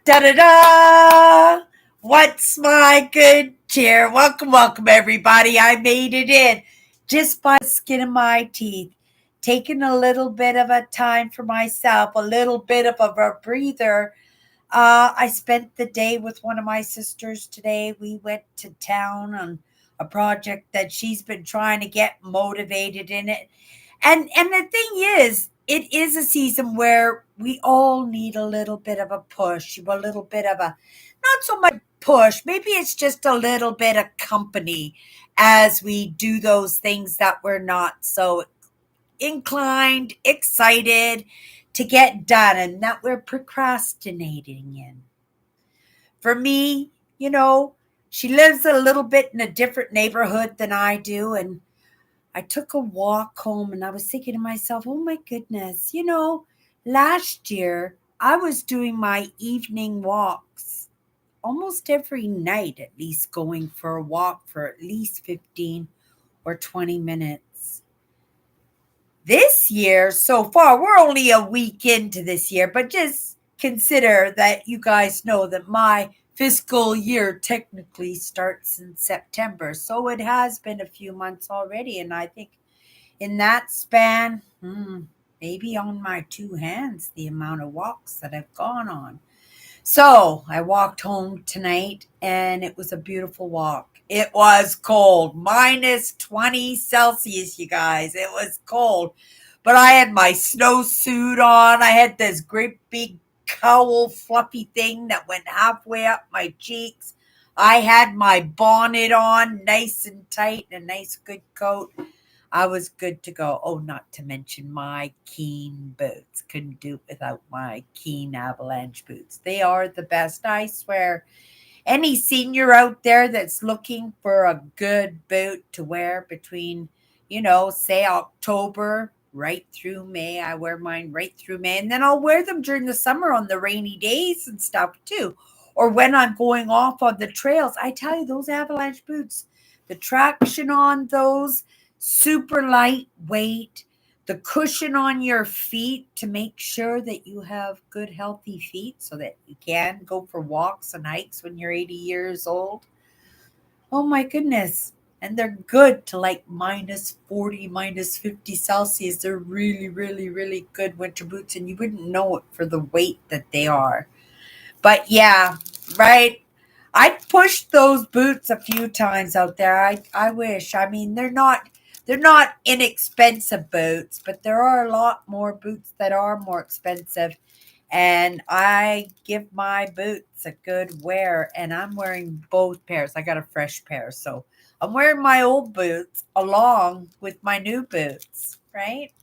Da da da! What's my good cheer? Welcome, everybody. I made it in just by the skin of my teeth. Taking a little bit of a time for myself, a little bit of a breather. I spent the day with one of my sisters today. We went to town on a project that she's been trying to get motivated in it. And the thing is, it is a season where we all need a little bit of a push, a little bit of a not so much push, maybe it's just a little bit of company as we do those things that we're not so inclined, excited to get done and that we're procrastinating in. For me, she lives a little bit in a different neighborhood than I do, and I took a walk home and I was thinking to myself, oh my goodness, last year I was doing my evening walks almost every night, at least going for a walk for at least 15 or 20 minutes. This year, so far, we're only a week into this year, but just consider that you guys know that my fiscal year technically starts in September. So it has been a few months already. And I think in that span, maybe on my two hands, the amount of walks that I've gone on. So I walked home tonight and it was a beautiful walk. It was cold, minus 20 Celsius, you guys. It was cold. But I had my snowsuit on. I had this great big cowl fluffy thing that went halfway up my cheeks. I had my bonnet on, nice and tight, and a nice good coat. I was good to go. Oh, not to mention my Keen boots. Couldn't do it without my Keen avalanche boots. They are the best, I swear. Any senior out there that's looking for a good boot to wear between, say October right through May. I wear mine right through May. And then I'll wear them during the summer on the rainy days and stuff too. Or when I'm going off on the trails. I tell you, those avalanche boots, the traction on those, super lightweight, the cushion on your feet to make sure that you have good, healthy feet so that you can go for walks and hikes when you're 80 years old. Oh my goodness. And they're good to like minus 40, minus 50 Celsius. They're really, really, really good winter boots, and you wouldn't know it for the weight that they are. But yeah, right. I pushed those boots a few times out there. I wish. I mean, they're not inexpensive boots, but there are a lot more boots that are more expensive. And I give my boots a good wear, and I'm wearing both pairs. I got a fresh pair, so I'm wearing my old boots along with my new boots, right?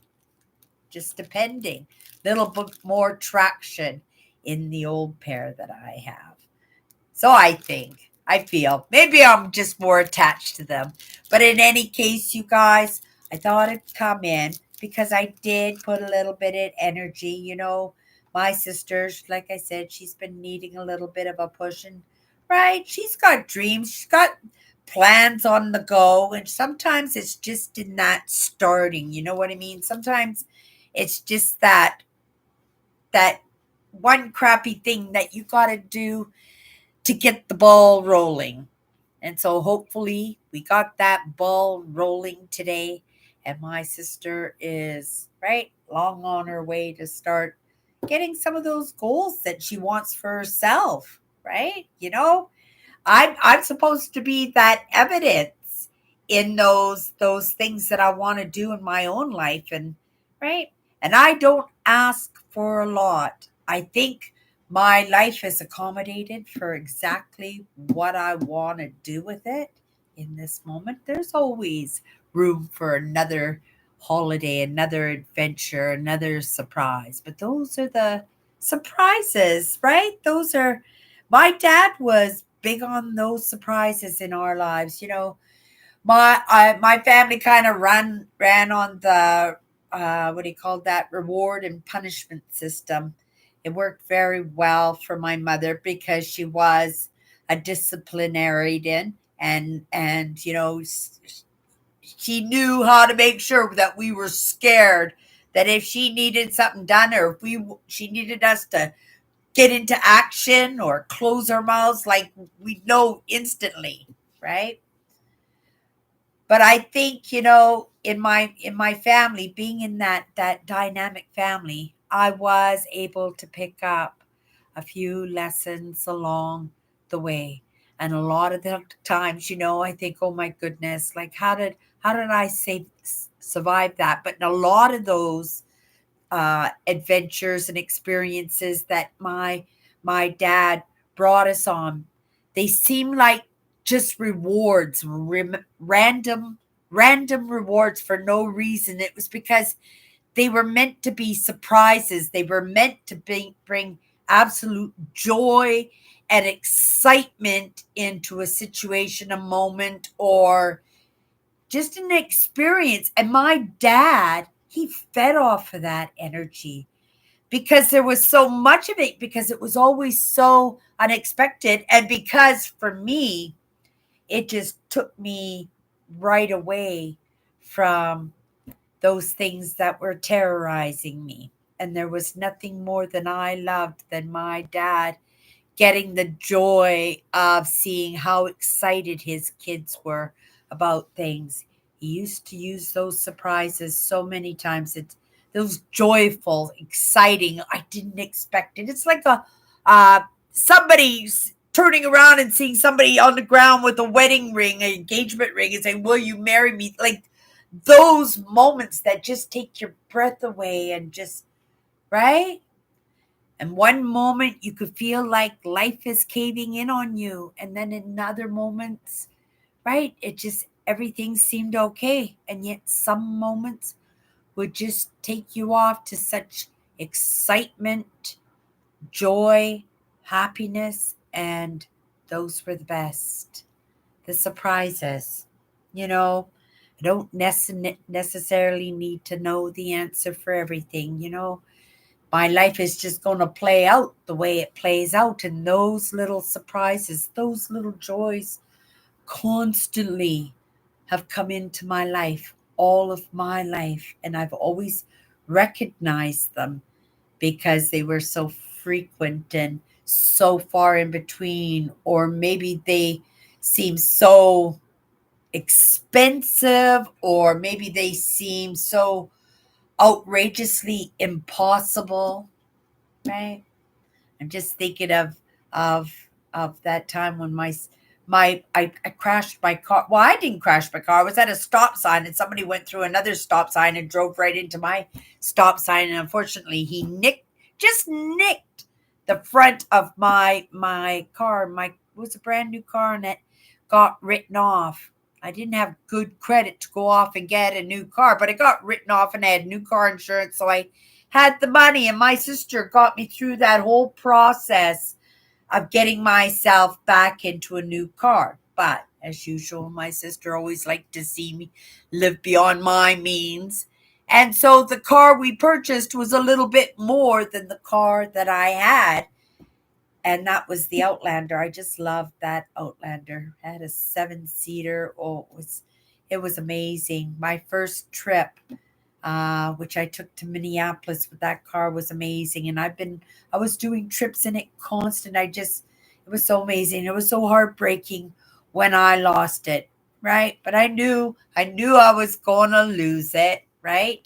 Just depending. Little bit more traction in the old pair that I have. So I feel, maybe I'm just more attached to them. But in any case, you guys, I thought I'd come in because I did put a little bit of energy. My sister, like I said, she's been needing a little bit of a push. And, right, she's got dreams. She's got plans on the go. And sometimes it's just in that starting. You know what I mean? Sometimes it's just that one crappy thing that you got to do to get the ball rolling. And so hopefully we got that ball rolling today. And my sister is right long on her way to start getting some of those goals that she wants for herself, right? I'm supposed to be that evidence in those things that I want to do in my own life, and right? And I don't ask for a lot. I think my life is accommodated for exactly what I want to do with it in this moment. There's always room for another holiday, another adventure, another surprise. But those are the surprises, right? Those are my dad was big on those surprises in our lives. My family kind of ran on the what do you call that, reward and punishment system. It worked very well for my mother because she was a disciplinarian, and she knew how to make sure that we were scared that if she needed something done, or if she needed us to get into action or close our mouths like we know instantly, right? But I think, in my family, being in that dynamic family, I was able to pick up a few lessons along the way. And a lot of the times, I think, oh my goodness, like how did I survive that? But in a lot of those adventures and experiences that my dad brought us on, they seem like just rewards, random rewards for no reason. It was because they were meant to be surprises. They were meant to bring absolute joy and excitement into a situation, a moment, or just an experience. And my dad, he fed off of that energy because there was so much of it, because it was always so unexpected. And because for me, it just took me right away from those things that were terrorizing me. And there was nothing more than I loved than my dad getting the joy of seeing how excited his kids were about things. He used to use those surprises so many times. It's those joyful, exciting. I didn't expect it. It's like somebody's turning around and seeing somebody on the ground with a wedding ring, an engagement ring, and saying, "Will you marry me?" Like those moments that just take your breath away and just right. And one moment you could feel like life is caving in on you. And then in other moments, right, it just, everything seemed okay. And yet some moments would just take you off to such excitement, joy, happiness. And those were the best. The surprises, you know. I don't necessarily need to know the answer for everything. My life is just going to play out the way it plays out. And those little surprises, those little joys constantly have come into my life, all of my life. And I've always recognized them because they were so frequent and so far in between, or maybe they seem so expensive, or maybe they seem so outrageously impossible, right? I'm just thinking of of that time when I crashed my car. Well, I didn't crash my car. I was at a stop sign and somebody went through another stop sign and drove right into my stop sign. And unfortunately, he just nicked the front of my car. My It was a brand new car and it got written off. I didn't have good credit to go off and get a new car, but it got written off and I had new car insurance. So I had the money, and my sister got me through that whole process of getting myself back into a new car. But as usual, my sister always liked to see me live beyond my means. And so the car we purchased was a little bit more than the car that I had. And that was the Outlander. I just loved that Outlander. It had a 7-seater. Oh, it was amazing. My first trip, which I took to Minneapolis with that car, was amazing. And I was doing trips in it constant. It was so amazing. It was so heartbreaking when I lost it, right? But I knew I was going to lose it, right?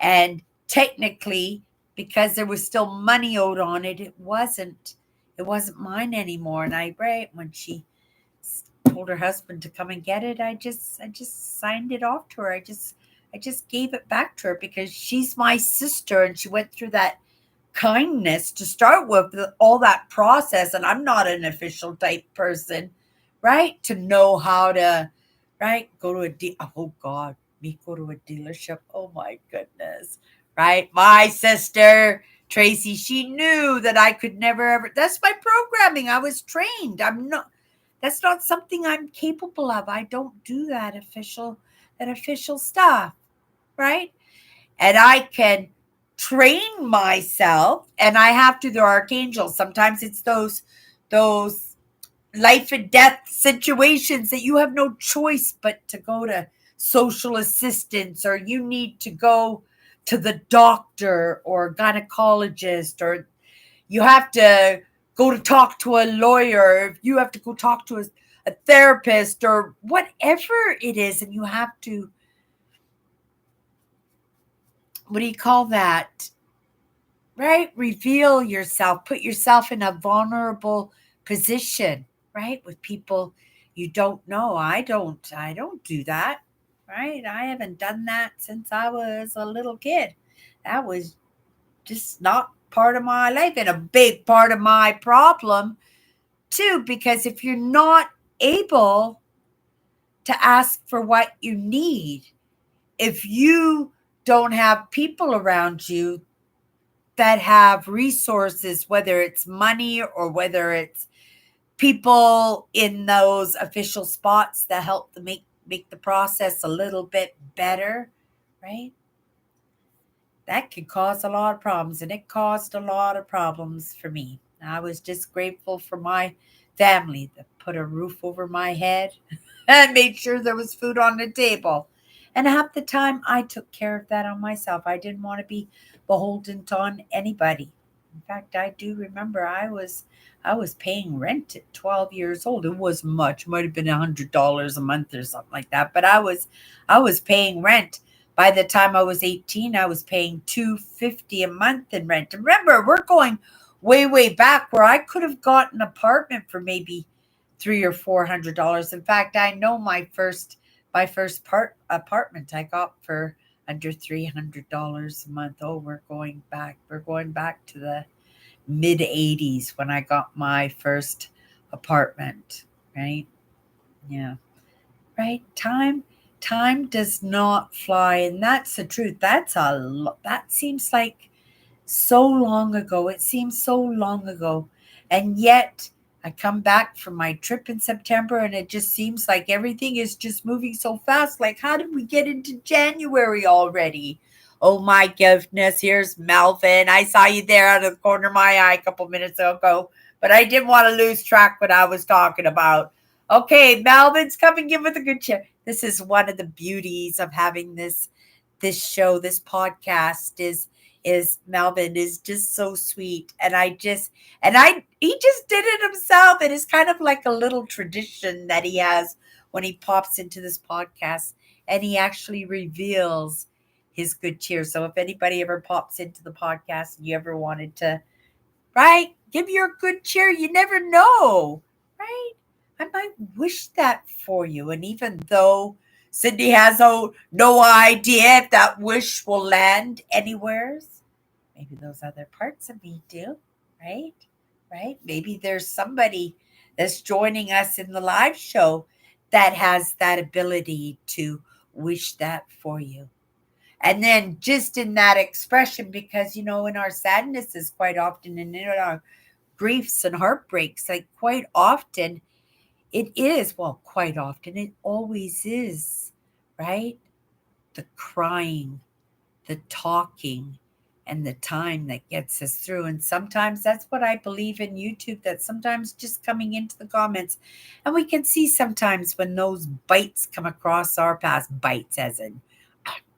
And technically, because there was still money owed on it, it wasn't mine anymore. And right, when she told her husband to come and get it, I just signed it off to her. I just gave it back to her because she's my sister and she went through that kindness to start with, all that process. And I'm not an official type person, right? To know how to, right? Go to oh God, me go to a dealership. Oh my goodness, right? My sister, Tracy, she knew that I could never ever, that's my programming. I was trained. That's not something I'm capable of. I don't do that official stuff, right? And I can train myself, and I have to. There are archangels. Sometimes it's those life and death situations that you have no choice but to go to social assistance, or you need to go to the doctor or gynecologist, or you have to go to talk to a lawyer, if you have to go talk to a therapist or whatever it is, and you have to, what do you call that? Right? Reveal yourself, put yourself in a vulnerable position, right? With people you don't know. I don't do that, right? I haven't done that since I was a little kid. That was just not part of my life and a big part of my problem too, because if you're not able to ask for what you need, if you don't have people around you that have resources, whether it's money or whether it's people in those official spots that help to make the process a little bit better, right? That could cause a lot of problems, and it caused a lot of problems for me. I was just grateful for my family that put a roof over my head and made sure there was food on the table. And half the time, I took care of that on myself. I didn't want to be beholden to anybody. In fact, I do remember I was paying rent at 12 years old. It was much, might have been $100 a month or something like that. But I was paying rent. By the time I was 18, I was paying $250 a month in rent. And remember, we're going way, way back where I could have got an apartment for maybe $300 or $400. In fact, I know my first apartment I got for under $300 a month. Oh, we're going back. We're going back to the mid 80s when I got my first apartment, right? Yeah. Right? Time does not fly, and that's the truth. That seems like so long ago. It seems so long ago. And yet I come back from my trip in September and it just seems like everything is just moving so fast. Like, how did we get into January already? Oh my goodness, here's Melvin. I saw you there out of the corner of my eye a couple minutes ago, but I didn't want to lose track what I was talking about. Okay, Melvin's coming in with a good cheer. This is one of the beauties of having this show, this podcast is Melvin is just so sweet. And he just did it himself. And it's kind of like a little tradition that he has when he pops into this podcast and he actually reveals his good cheer. So if anybody ever pops into the podcast and you ever wanted to, right, give your good cheer, you never know, right? I might wish that for you. And even though Cindy has no idea if that wish will land anywhere, maybe those other parts of me do, right? Right? Maybe there's somebody that's joining us in the live show that has that ability to wish that for you. And then just in that expression, because, in our sadness is quite often, and in our griefs and heartbreaks, like quite often, quite often, it always is, right? The crying, the talking, and the time that gets us through. And sometimes that's what I believe in YouTube, that sometimes just coming into the comments, and we can see sometimes when those bites come across our path, bites as in,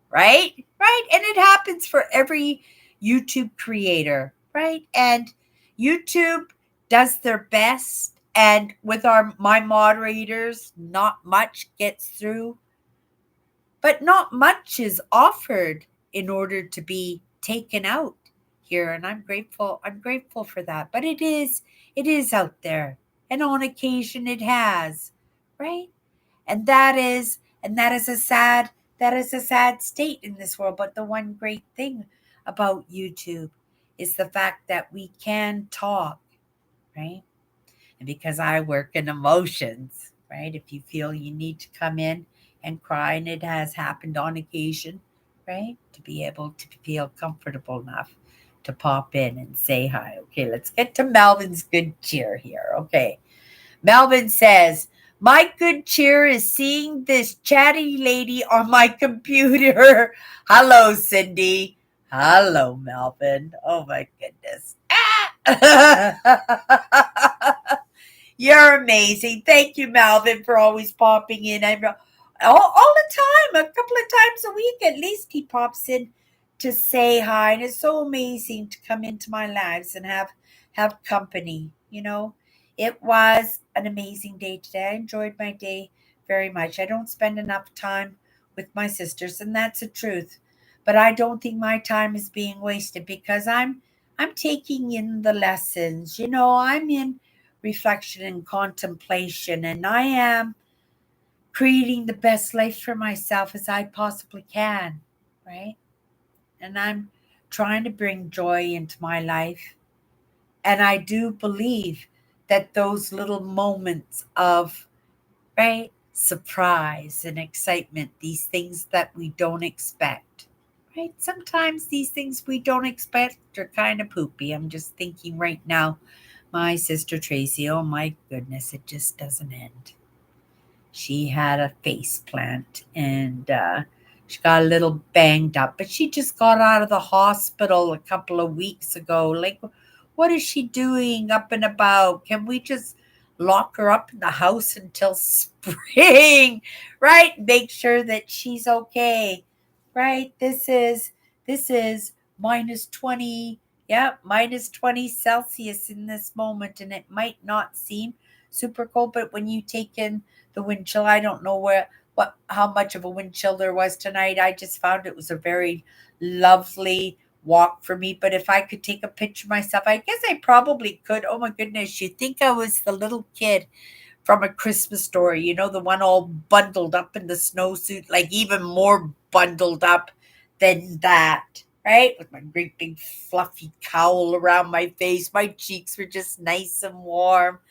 right? Right? And it happens for every YouTube creator, right? And YouTube does their best. And with my moderators, not much gets through, but not much is offered in order to be taken out here. And I'm grateful for that. But it is out there. And on occasion it has, right? And that is a sad state in this world. But the one great thing about YouTube is the fact that we can talk, right? And because I work in emotions, right? If you feel you need to come in and cry, and it has happened on occasion, right? To be able to feel comfortable enough to pop in and say hi. Okay, let's get to Melvin's good cheer here. Okay. Melvin says, my good cheer is seeing this chatty lady on my computer. Hello, Cindy. Hello, Melvin. Oh, my goodness. You're amazing. Thank you, Melvin, for always popping in. All the time, a couple of times a week at least, he pops in to say hi, and it's so amazing to come into my lives and have company. It was an amazing day today. I enjoyed my day very much. I don't spend enough time with my sisters, and that's the truth. But I don't think my time is being wasted because I'm taking in the lessons. I'm in reflection and contemplation, and I am creating the best life for myself as I possibly can, right? And I'm trying to bring joy into my life. And I do believe that those little moments of, right, surprise and excitement, these things that we don't expect, right? Sometimes these things we don't expect are kind of poopy. I'm just thinking right now, my sister Tracy, oh my goodness, it just doesn't end. She had a face plant and she got a little banged up, but she just got out of the hospital a couple of weeks ago. Like, what is she doing up and about? Can we just lock her up in the house until spring, right? Make sure that she's okay, right? This is -20, yeah, -20 Celsius in this moment, and it might not seem super cold, but when you take in the wind chill. I don't know how much of a wind chill there was tonight. I just found it was a very lovely walk for me. But if I could take a picture myself, I guess I probably could. Oh my goodness, you think I was the little kid from A Christmas Story, the one all bundled up in the snowsuit, like even more bundled up than that, right? With my great big fluffy cowl around my face. My cheeks were just nice and warm.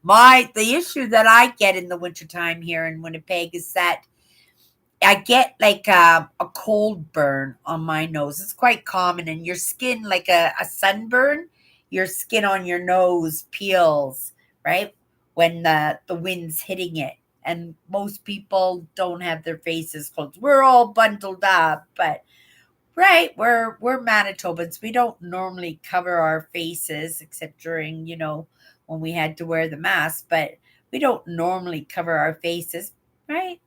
The issue that I get in the wintertime here in Winnipeg is that I get like a cold burn on my nose. It's quite common, and your skin, like a sunburn, your skin on your nose peels, right? When the wind's hitting it. And most people don't have their faces closed. We're all bundled up, but right, we're Manitobans. We don't normally cover our faces except during, when we had to wear the mask, but we don't normally cover our faces, right?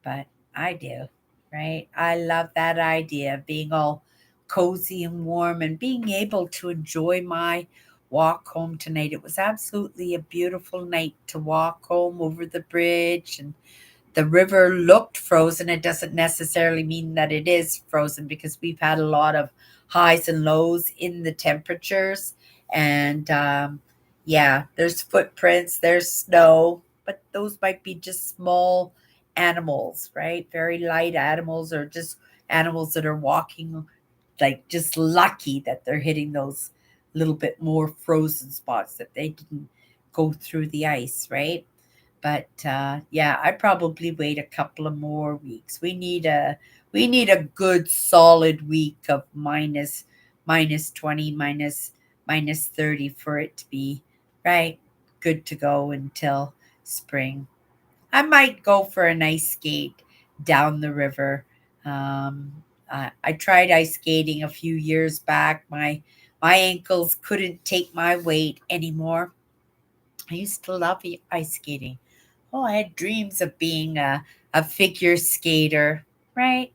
But I do, right? I love that idea of being all cozy and warm and being able to enjoy my walk home tonight. It was absolutely a beautiful night to walk home over the bridge, and the river looked frozen. It doesn't necessarily mean that it is frozen because we've had a lot of highs and lows in the temperatures. And yeah, there's footprints, there's snow, but those might be just small animals, right? Very light animals, or just animals that are walking, like just lucky that they're hitting those little bit more frozen spots that they didn't go through the ice, right? But yeah, I probably wait a couple of more weeks. We need a good solid week of -20, minus 30 for it to be right good to go until spring. I might go for an ice skate down the river. I tried ice skating a few years back. My ankles couldn't take my weight anymore. I used to love ice skating. Oh, I had dreams of being a figure skater, right?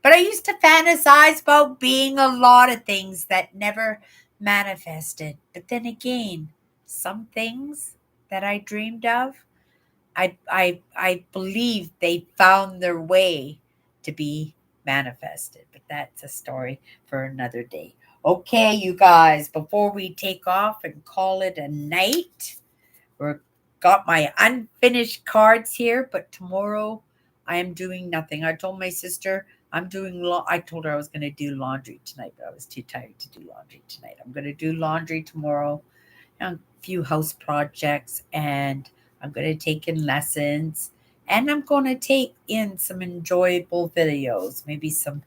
But I used to fantasize about being a lot of things that never manifested. But then again, some things that I dreamed of, I believe they found their way to be manifested. But that's a story for another day. Okay, you guys, before we take off and call it a night, we're got my unfinished cards here, but tomorrow I am doing nothing. I told my sister I told her I was going to do laundry tonight, but I was too tired to do laundry tonight. I'm going to do laundry tomorrow, and a few house projects, and I'm going to take in lessons, and I'm going to take in some enjoyable videos, maybe some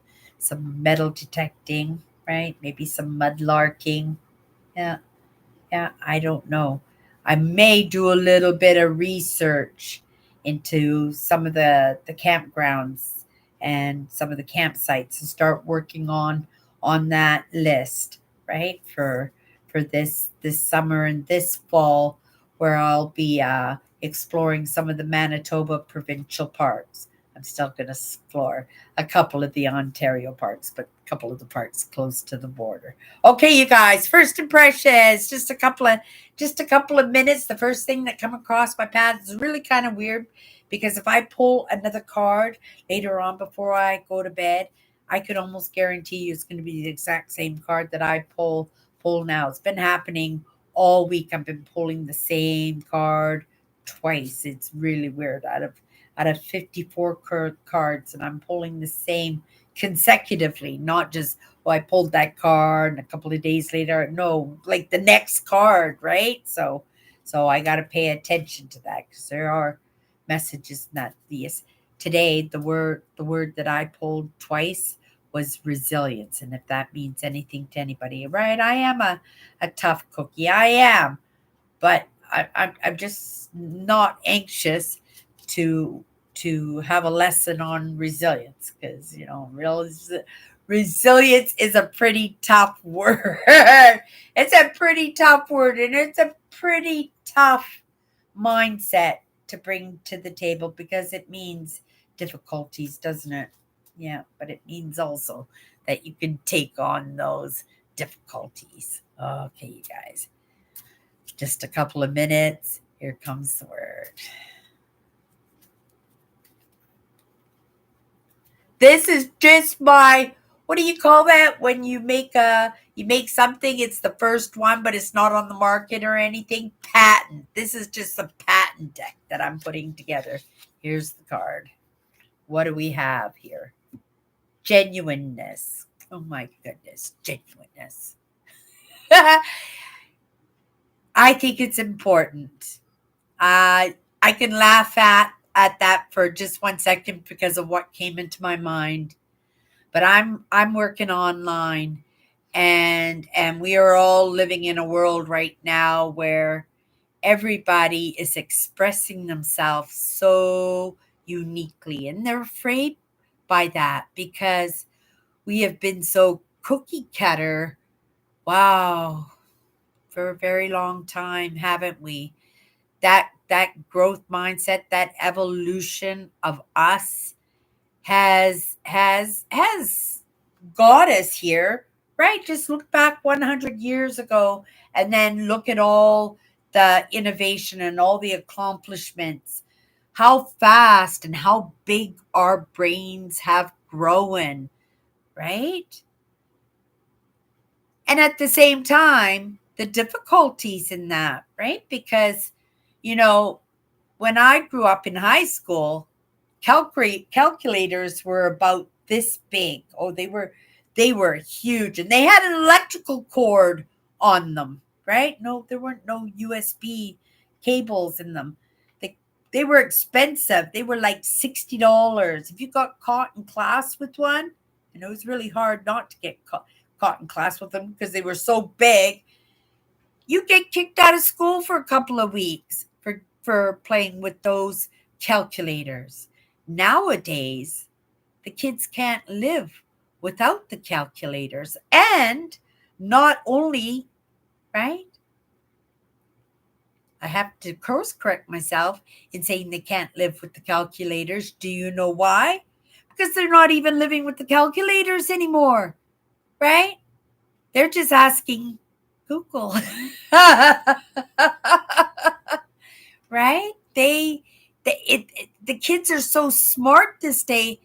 metal detecting, right? Maybe some mudlarking. Yeah, yeah, I don't know. I may do a little bit of research into some of the campgrounds and some of the campsites and start working on that list, right? For this summer and this fall, where I'll be exploring some of the Manitoba provincial parks. I'm still going to explore a couple of the Ontario parks, but a couple of the parks close to the border. Okay, you guys, first impressions, just a couple of minutes. The first thing that come across my path is really kind of weird because if I pull another card later on before I go to bed, I could almost guarantee you it's going to be the exact same card that I pull now. It's been happening all week. I've been pulling the same card twice. It's really weird. Out of 54 cards, and I'm pulling the same consecutively, not just, oh, I pulled that card and a couple of days later. No, like the next card, right? So I got to pay attention to that because there are messages that these today the word that I pulled twice was resilience. And if that means anything to anybody, right? I am a tough cookie. I am, but I'm just not anxious to have a lesson on resilience because resilience is a pretty tough word. It's a pretty tough word, and it's a pretty tough mindset to bring to the table because it means difficulties, doesn't it? Yeah, but it means also that you can take on those difficulties. Okay, you guys, just a couple of minutes. Here comes the word. This is just my, what do you call that when you make something, it's the first one, but it's not on the market or anything? Patent. This is just a patent deck that I'm putting together. Here's the card. What do we have here? Genuineness. Oh my goodness, genuineness. I think it's important. I can laugh at that for just 1 second because of what came into my mind. But I'm working online, and we are all living in a world right now where everybody is expressing themselves so uniquely, and they're afraid by that because we have been so cookie cutter. Wow, for a very long time, haven't we? That growth mindset, that evolution of us has got us here, right? Just look back 100 years ago and then look at all the innovation and all the accomplishments, how fast and how big our brains have grown, right? And at the same time, the difficulties in that, right? Because, you know, when I grew up in high school, calculators were about this big. Oh, they were huge, and they had an electrical cord on them, right? No, there weren't no USB cables in them. They they were expensive. They were like $60. If you got caught in class with one, and it was really hard not to get caught in class with them because they were so big, you get kicked out of school for a couple of weeks for playing with those calculators. Nowadays, the kids can't live without the calculators. And not only, right? I have to course correct myself in saying they can't live with the calculators. Do you know why? Because they're not even living with the calculators anymore, right? They're just asking Google. Right? The kids are so smart this day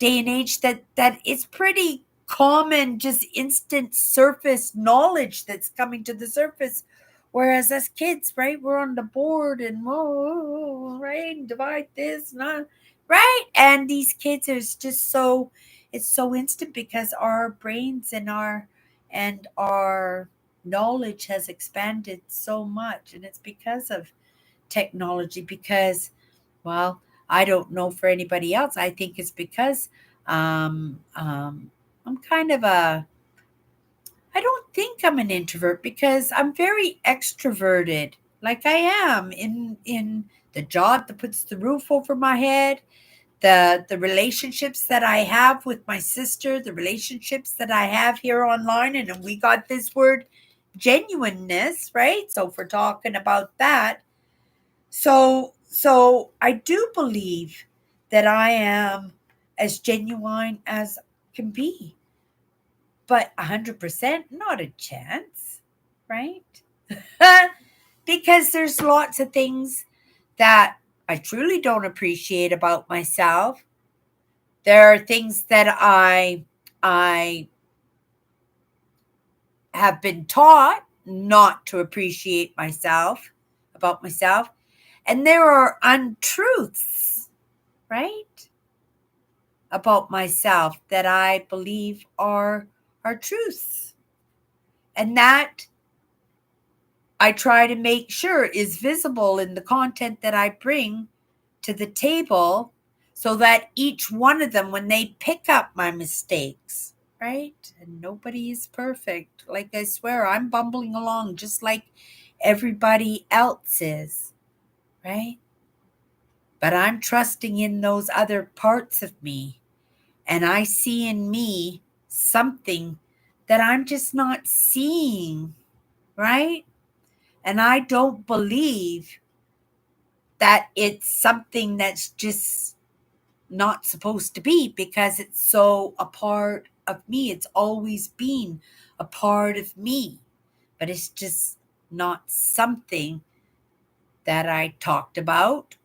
and age that it's pretty common, just instant surface knowledge that's coming to the surface. Whereas as kids, right, we're on the board and whoa, right, divide this, not right. And these kids are just so, it's so instant because our brains and our knowledge has expanded so much, and it's because of technology. Because, well, I don't know for anybody else. I think it's because I'm kind of a, I don't think I'm an introvert because I'm very extroverted. Like I am in the job that puts the roof over my head, the relationships that I have with my sister, the relationships that I have here online, and then we got this word genuineness, right? So if we're talking about that, so I do believe that I am as genuine as can be. But 100%, not a chance, right? Because there's lots of things that I truly don't appreciate about myself. There are things that I have been taught not to appreciate myself, about myself, and there are untruths, right, about myself that I believe are truths. And that I try to make sure is visible in the content that I bring to the table, so that each one of them, when they pick up my mistakes, right? And nobody is perfect. Like, I swear, I'm bumbling along just like everybody else is, right? But I'm trusting in those other parts of me. And I see in me something that I'm just not seeing, right? And I don't believe that it's something that's just not supposed to be, because it's so a part of me. It's always been a part of me, but it's just not something that I talked about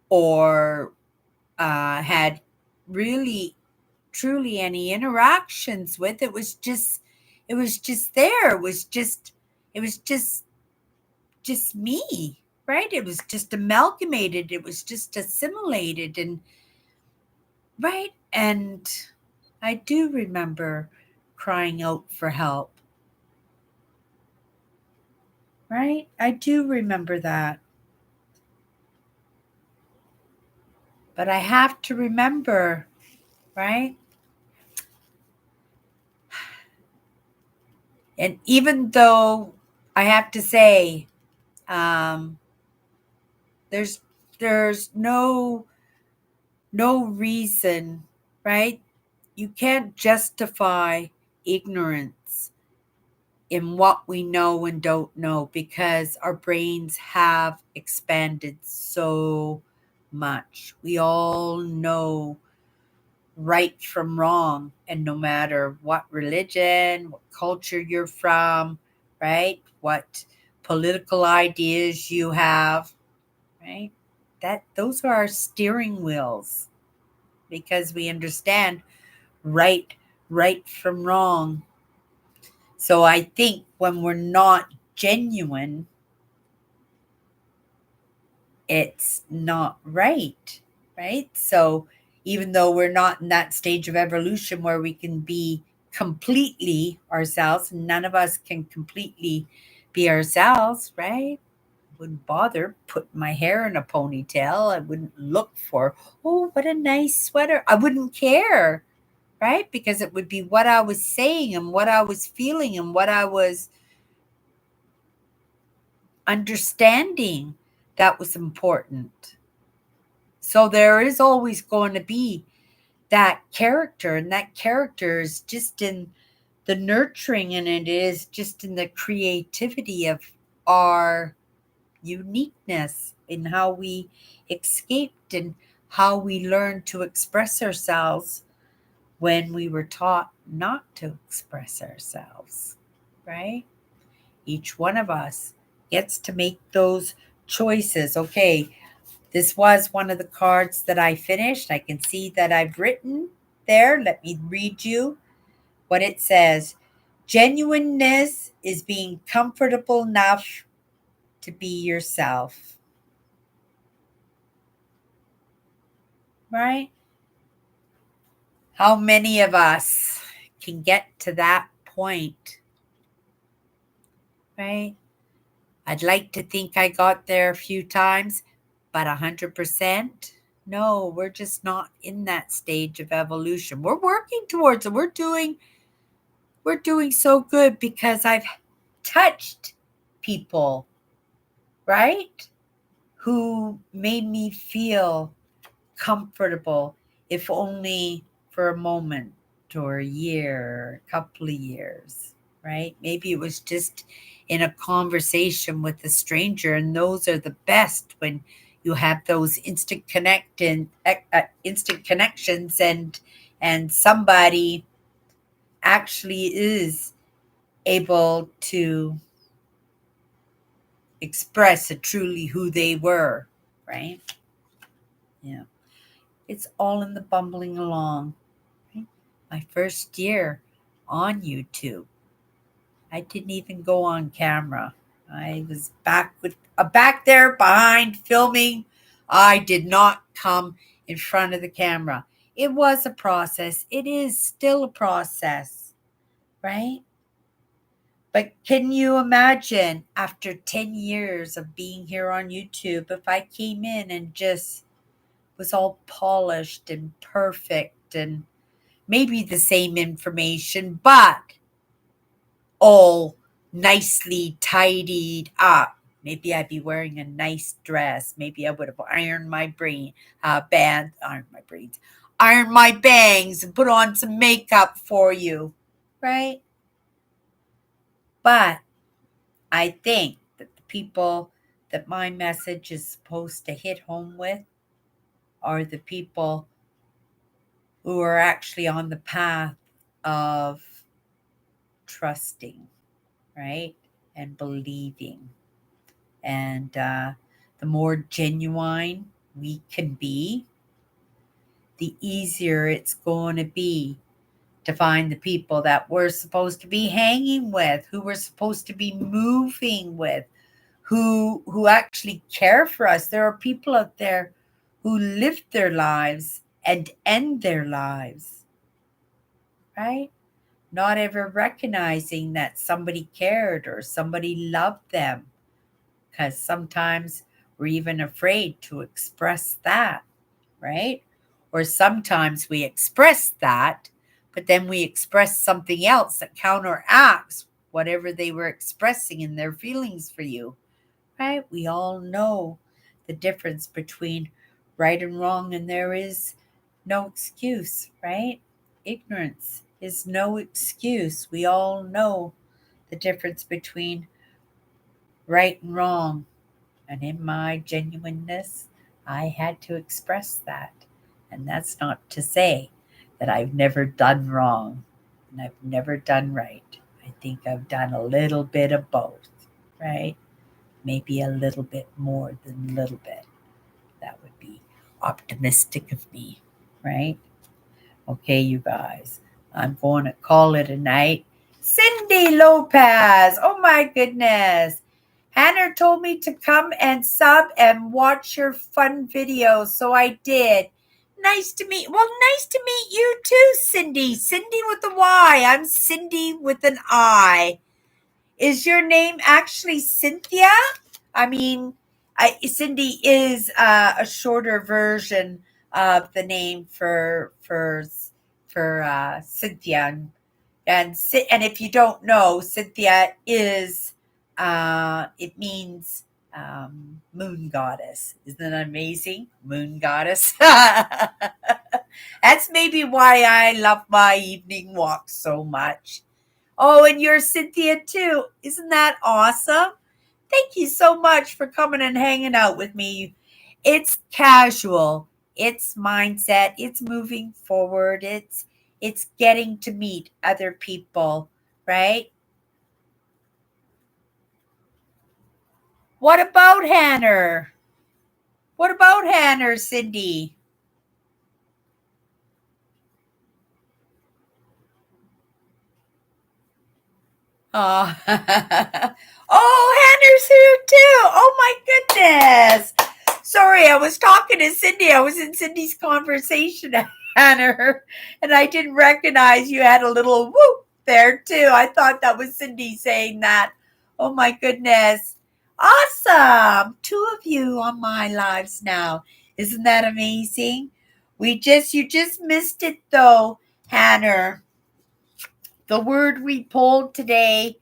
or had really truly any interactions with. It was just there. It was just me, right? It was just amalgamated. It was just assimilated, and right. And I do remember crying out for help, right? I do remember that. But I have to remember, right? And even though I have to say, um, there's there's no reason, right? You can't justify ignorance in what we know and don't know, because our brains have expanded so much. We all know right from wrong, and no matter what religion, what culture you're from, right? What political ideas you have, right? That those are our steering wheels, because we understand right from wrong. So I think when we're not genuine, it's not right, right? So even though we're not in that stage of evolution where we can be completely ourselves, none of us can completely be ourselves, right? Wouldn't bother putting my hair in a ponytail. I wouldn't look for, oh, what a nice sweater. I wouldn't care, right? Because it would be what I was saying and what I was feeling and what I was understanding that was important. So there is always going to be that character, and that character is just in the nurturing, and it is just in the creativity of our uniqueness in how we escaped and how we learned to express ourselves when we were taught not to express ourselves, right? Each one of us gets to make those choices. Okay, this was one of the cards that I finished. I can see that I've written there. Let me read you what it says. Genuineness is being comfortable enough to be yourself, right? How many of us can get to that point, right? I'd like to think I got there a few times, but 100%? No, we're just not in that stage of evolution. We're working towards it. We're doing so good because I've touched people, right? Who made me feel comfortable, if only for a moment or a year or a couple of years, right? Maybe it was just in a conversation with a stranger, and those are the best when you have those instant connections, and somebody actually is able to express truly who they were, right? Yeah. It's all in the bumbling along. Right? My first year on YouTube, I didn't even go on camera. I was back there behind filming. I did not come in front of the camera. It was a process. It is still a process, right? But can you imagine after 10 years of being here on YouTube, if I came in and just was all polished and perfect and maybe the same information, but all nicely tidied up. Maybe I'd be wearing a nice dress. Maybe I would have ironed my ironed my bangs and put on some makeup for you, right? But I think that the people that my message is supposed to hit home with are the people who are actually on the path of trusting, right? And believing. And the more genuine we can be, the easier it's going to be to find the people that we're supposed to be hanging with, who we're supposed to be moving with, who actually care for us. There are people out there who live their lives and end their lives, right? Not ever recognizing that somebody cared or somebody loved them, because sometimes we're even afraid to express that, right? Or sometimes we express that, but then we express something else that counteracts whatever they were expressing in their feelings for you, right? We all know the difference between right and wrong, and there is no excuse, right? Ignorance is no excuse. We all know the difference between right and wrong. And in my genuineness, I had to express that. And that's not to say that I've never done wrong and I've never done right. I think I've done a little bit of both, right? Maybe a little bit more than a little bit. That would be optimistic of me, right? Okay, you guys, I'm going to call it a night. Cindy Lopez, oh my goodness. Hannah told me to come and sub and watch your fun videos, so I did. Nice to meet you too, Cindy. Cindy with a Y. I'm Cindy with an I. Is your name actually Cynthia? I mean, Cindy is a shorter version of the name for Cynthia, and if you don't know, Cynthia is it means moon goddess. Isn't that amazing? Moon goddess. That's maybe why I love my evening walks so much. Oh, and you're Cynthia too. Isn't that awesome? Thank you so much for coming and hanging out with me. It's casual. It's mindset. It's moving forward. It's getting to meet other people, right? What about Hannah? What about Hannah, Cindy? Oh, oh, Hannah's here too. Oh my goodness. Sorry, I was talking to Cindy. I was in Cindy's conversation, Hannah, and I didn't recognize you had a little whoop there too. I thought that was Cindy saying that. Oh my goodness. Awesome. Two of you on my lives now. Isn't that amazing? You just missed it though, Hannah. The word we pulled today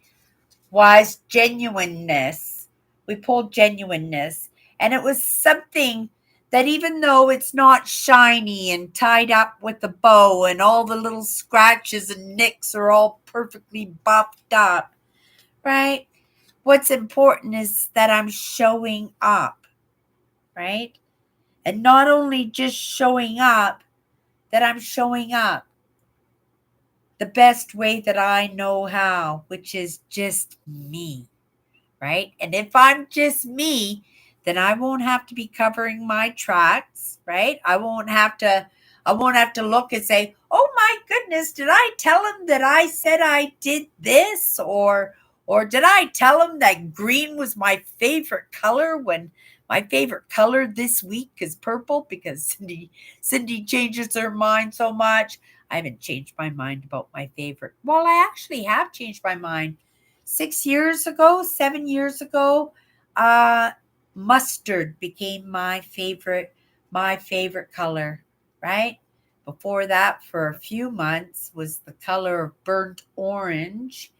was genuineness. We pulled genuineness. And it was something that, even though it's not shiny and tied up with a bow and all the little scratches and nicks are all perfectly buffed up, right? What's important is that I'm showing up. right? And not only just showing up, that I'm showing up the best way that I know how, which is just me, right? And if I'm just me, then I won't have to be covering my tracks, right? I won't have to look and say, "Oh my goodness, did I tell him that I said I did this?" Or did I tell him that green was my favorite color when my favorite color this week is purple because Cindy changes her mind so much. I haven't changed my mind about my favorite. Well, I actually have changed my mind 6 years ago, 7 years ago, uh, mustard became my favorite color, right? Before that, for a few months, was the color of burnt orange.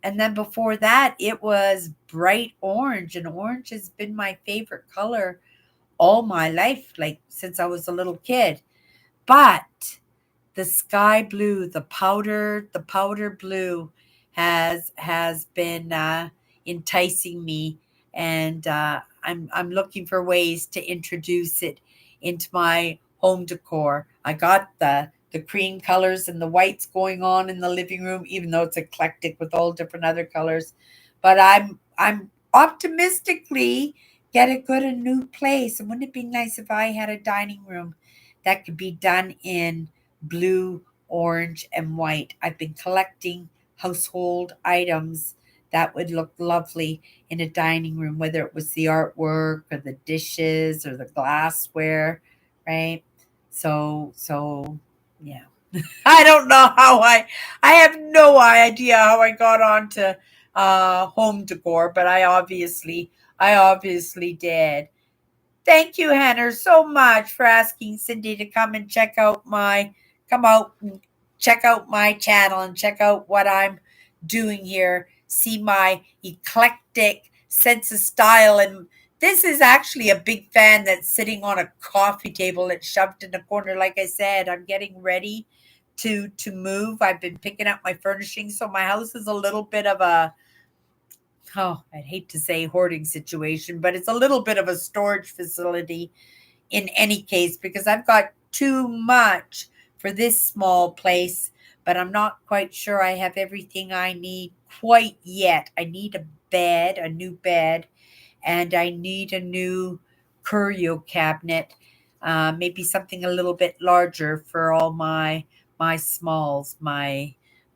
And then before that, it was bright orange. And orange has been my favorite color all my life, like since I was a little kid. But the sky blue, the powder blue has been enticing me, and I'm looking for ways to introduce it into my home decor. I got the cream colors and the whites going on in the living room, even though it's eclectic with all different other colors. But I'm optimistically get a good a new place. And wouldn't it be nice if I had a dining room that could be done in blue, orange, and white? I've been collecting household items that would look lovely in a dining room, whether it was the artwork or the dishes or the glassware, right? So yeah. I don't know how I have no idea how I got onto home decor, but I obviously did. Thank you, Henner, so much for asking Cindy to come and come out and check out my channel and check out what I'm doing here. See my eclectic sense of style. And this is actually a big fan that's sitting on a coffee table that's shoved in the corner. Like I said, I'm getting ready to move. I've been picking up my furnishings, so my house is a little bit of a, oh, I'd hate to say hoarding situation, but it's a little bit of a storage facility in any case because I've got too much for this small place, but I'm not quite sure I have everything I need quite yet. I need a bed, a new bed, and I need a new curio cabinet, maybe something a little bit larger for all my smalls, my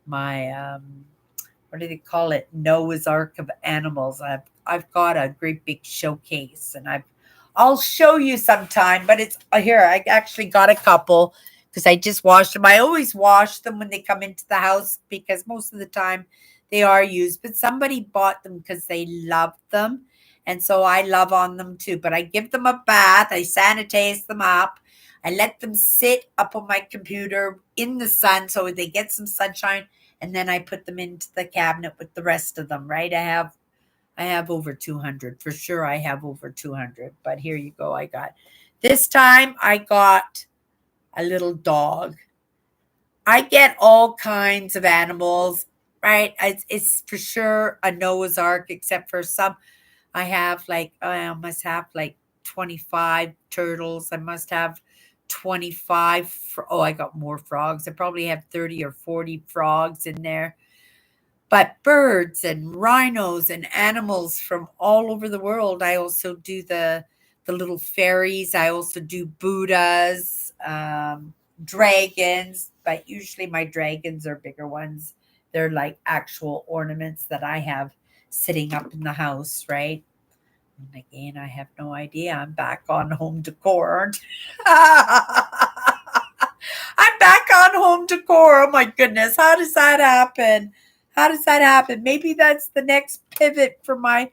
what do they call it? Noah's Ark of animals. I've got a great big showcase, and I'll show you sometime. But it's here. I actually got a couple because I just washed them. I always wash them when they come into the house because most of the time they are used. But somebody bought them because they loved them, and so I love on them too. But I give them a bath. I sanitize them up. I let them sit up on my computer in the sun so they get some sunshine, and then I put them into the cabinet with the rest of them, right? I have over 200 for sure. I have over 200, but here you go. This time I got a little dog. I get all kinds of animals, right? It's for sure a Noah's Ark, except for some. I must have like 25 turtles. I must have 25. Oh, I got more frogs. I probably have 30 or 40 frogs in there, but birds and rhinos and animals from all over the world. I also do the little fairies. I also do Buddhas, dragons, but usually my dragons are bigger ones. They're like actual ornaments that I have sitting up in the house, right? And again, I have no idea. I'm back on home decor, aren't I'm back on home decor. Oh my goodness. How does that happen? How does that happen? Maybe that's the next pivot for my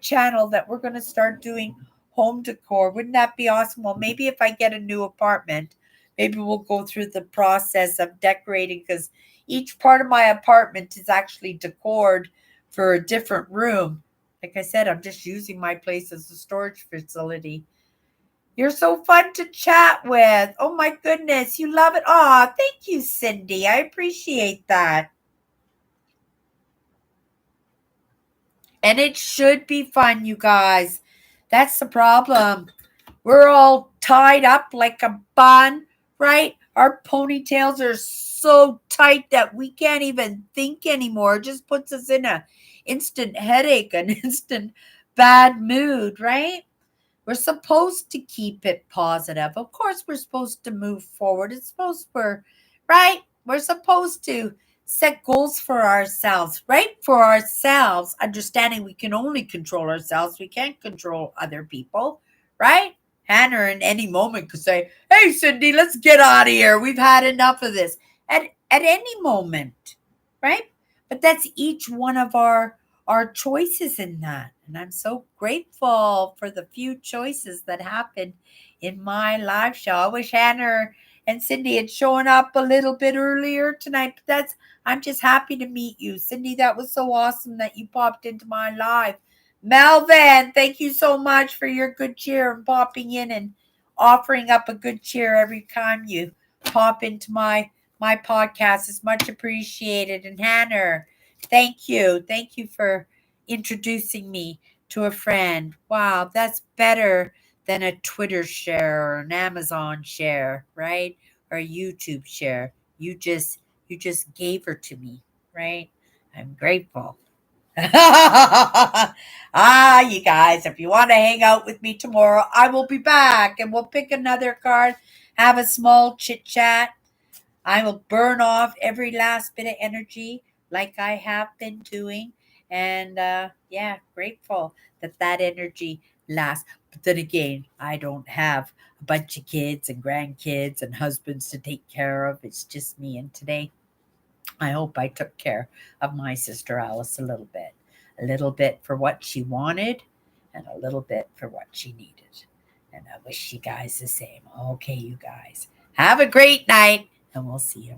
channel, that we're going to start doing home decor. Wouldn't that be awesome? Well, maybe if I get a new apartment, maybe we'll go through the process of decorating because each part of my apartment is actually decored for a different room. Like I said, I'm just using my place as a storage facility. You're so fun to chat with. Oh my goodness, you love it. Aw, thank you, Cindy. I appreciate that. And it should be fun, you guys. That's the problem. We're all tied up like a bun, right? Our ponytails are so tight that we can't even think anymore. It just puts us in a instant headache, an instant bad mood, right? We're supposed to keep it positive. Of course, we're supposed to move forward. It's supposed we're right. We're supposed to set goals for ourselves, right? For ourselves, understanding we can only control ourselves. We can't control other people, right? Hannah in any moment could say, "Hey, Cindy, let's get out of here. We've had enough of this." At any moment, right? But that's each one of our choices in that. And I'm so grateful for the few choices that happened in my live show. I wish Hannah and Cindy had shown up a little bit earlier tonight. But I'm just happy to meet you. Cindy, that was so awesome that you popped into my live. Melvin, thank you so much for your good cheer and popping in and offering up a good cheer every time you pop into my podcast. It's much appreciated. And Hannah, thank you. Thank you for introducing me to a friend. Wow, that's better than a Twitter share or an Amazon share, right? Or a YouTube share. You just gave her to me, right? I'm grateful. You guys, if you want to hang out with me tomorrow, I will be back and we'll pick another card, have a small chit chat. I will burn off every last bit of energy like I have been doing. And yeah, grateful that that energy lasts. But then again, I don't have a bunch of kids and grandkids and husbands to take care of. It's just me. And today, I hope I took care of my sister Alice a little bit for what she wanted and a little bit for what she needed. And I wish you guys the same. Okay, you guys, have a great night and we'll see you